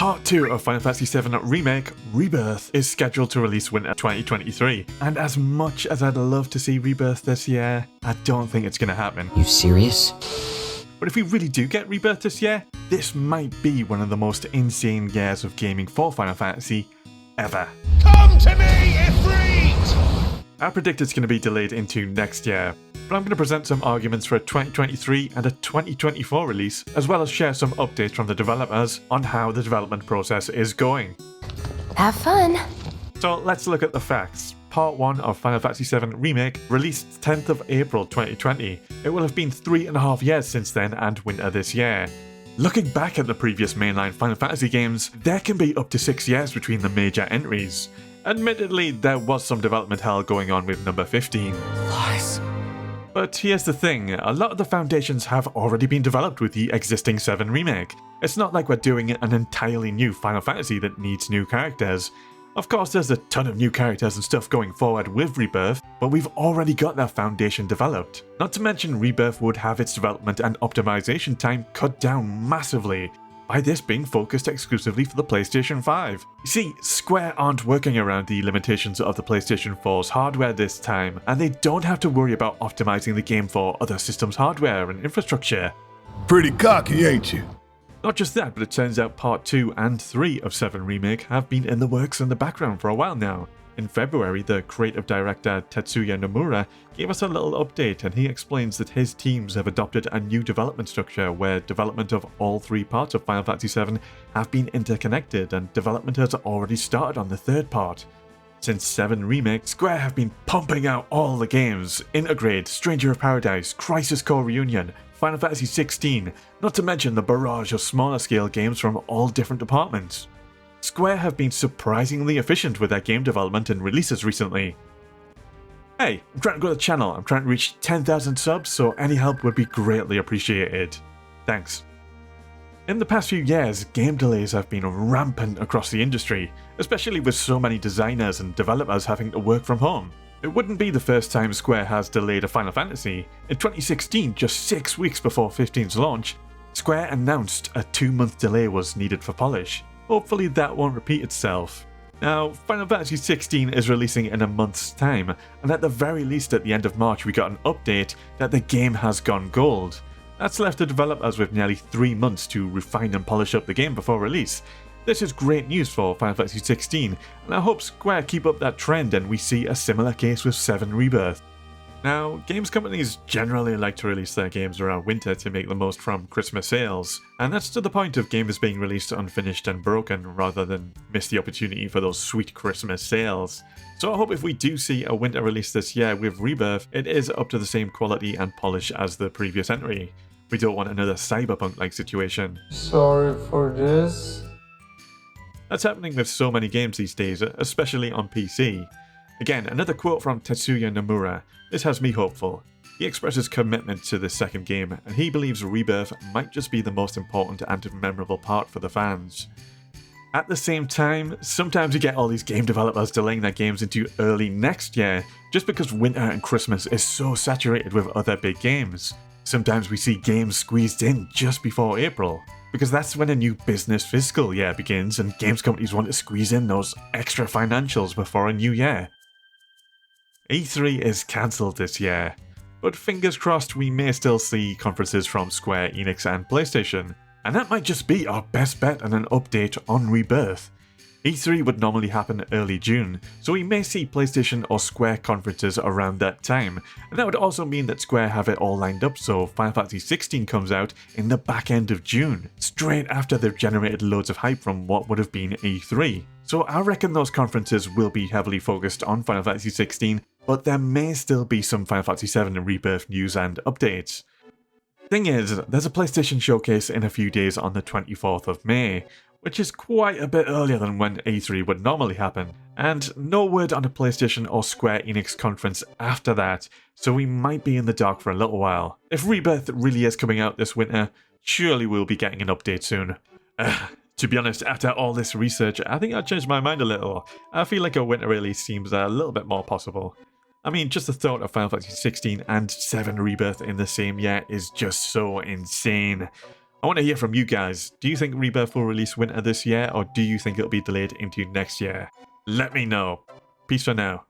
Part 2 of Final Fantasy VII Remake, Rebirth, is scheduled to release winter 2023. And as much as I'd love to see Rebirth this year, I don't think it's gonna happen. You serious? But if we really do get Rebirth this year, this might be one of the most insane years of gaming for Final Fantasy ever. Come to me, Ifrit! I predict it's going to be delayed into next year, but I'm going to present some arguments for a 2023 and a 2024 release, as well as share some updates from the developers on how the development process is going. Have fun! So let's look at the facts. Part 1 of Final Fantasy VII Remake released 10th of April 2020. It will have been 3.5 years since then and winter this year. Looking back at the previous mainline Final Fantasy games, there can be up to 6 years between the major entries. Admittedly, there was some development hell going on with number 15. Lies. But here's the thing, a lot of the foundations have already been developed with the existing 7 Remake. It's not like we're doing an entirely new Final Fantasy that needs new characters. Of course, there's a ton of new characters and stuff going forward with Rebirth, but we've already got that foundation developed. Not to mention, Rebirth would have its development and optimization time cut down massively, by this being focused exclusively for the PlayStation 5. You see, Square aren't working around the limitations of the PlayStation 4's hardware this time, and they don't have to worry about optimizing the game for other systems' hardware and infrastructure. Pretty cocky, ain't you? Not just that, but it turns out Part 2 and 3 of 7 Remake have been in the works in the background for a while now. In February, the creative director Tetsuya Nomura gave us a little update, and he explains that his teams have adopted a new development structure where development of all 3 parts of Final Fantasy VII have been interconnected, and development has already started on the 3rd part. Since 7 Remake, Square have been pumping out all the games: Intergrade, Stranger of Paradise, Crisis Core Reunion, Final Fantasy XVI, not to mention the barrage of smaller scale games from all different departments. Square have been surprisingly efficient with their game development and releases recently. Hey, I'm trying to grow the channel, I'm trying to reach 10,000 subs, so any help would be greatly appreciated. Thanks. In the past few years, game delays have been rampant across the industry, especially with so many designers and developers having to work from home. It wouldn't be the first time Square has delayed a Final Fantasy. In 2016, just 6 weeks before 15's launch, Square announced a 2-month delay was needed for polish. Hopefully that won't repeat itself. Now, Final Fantasy XVI is releasing in a month's time, and at the very least at the end of March we got an update that the game has gone gold. That's left the developers with nearly 3 months to refine and polish up the game before release. This is great news for Final Fantasy XVI, and I hope Square keep up that trend and we see a similar case with 7 Rebirth. Now, games companies generally like to release their games around winter to make the most from Christmas sales, and that's to the point of games being released unfinished and broken rather than miss the opportunity for those sweet Christmas sales. So I hope if we do see a winter release this year with Rebirth, it is up to the same quality and polish as the previous entry. We don't want another Cyberpunk-like situation. Sorry for this. That's happening with so many games these days, especially on PC. Again, another quote from Tetsuya Nomura. This has me hopeful. He expresses commitment to this second game, and he believes Rebirth might just be the most important and memorable part for the fans. At the same time, sometimes you get all these game developers delaying their games into early next year, just because winter and Christmas is so saturated with other big games. Sometimes we see games squeezed in just before April, because that's when a new business fiscal year begins and games companies want to squeeze in those extra financials before a new year. E3 is cancelled this year, but fingers crossed we may still see conferences from Square Enix and PlayStation, and that might just be our best bet on an update on Rebirth. E3 would normally happen early June, so we may see PlayStation or Square conferences around that time, and that would also mean that Square have it all lined up so Final Fantasy XVI comes out in the back end of June, straight after they've generated loads of hype from what would have been E3. So I reckon those conferences will be heavily focused on Final Fantasy XVI, but there may still be some Final Fantasy VII Rebirth news and updates. Thing is, there's a PlayStation showcase in a few days on the 24th of May, which is quite a bit earlier than when E3 would normally happen, and no word on a PlayStation or Square Enix conference after that, so we might be in the dark for a little while. If Rebirth really is coming out this winter, surely we'll be getting an update soon. To be honest, after all this research, I think I've changed my mind a little. I feel like a winter release seems a little bit more possible. I mean, just the thought of Final Fantasy XVI and 7 Rebirth in the same year is just so insane. I want to hear from you guys. Do you think Rebirth will release winter this year, or do you think it'll be delayed into next year? Let me know. Peace for now.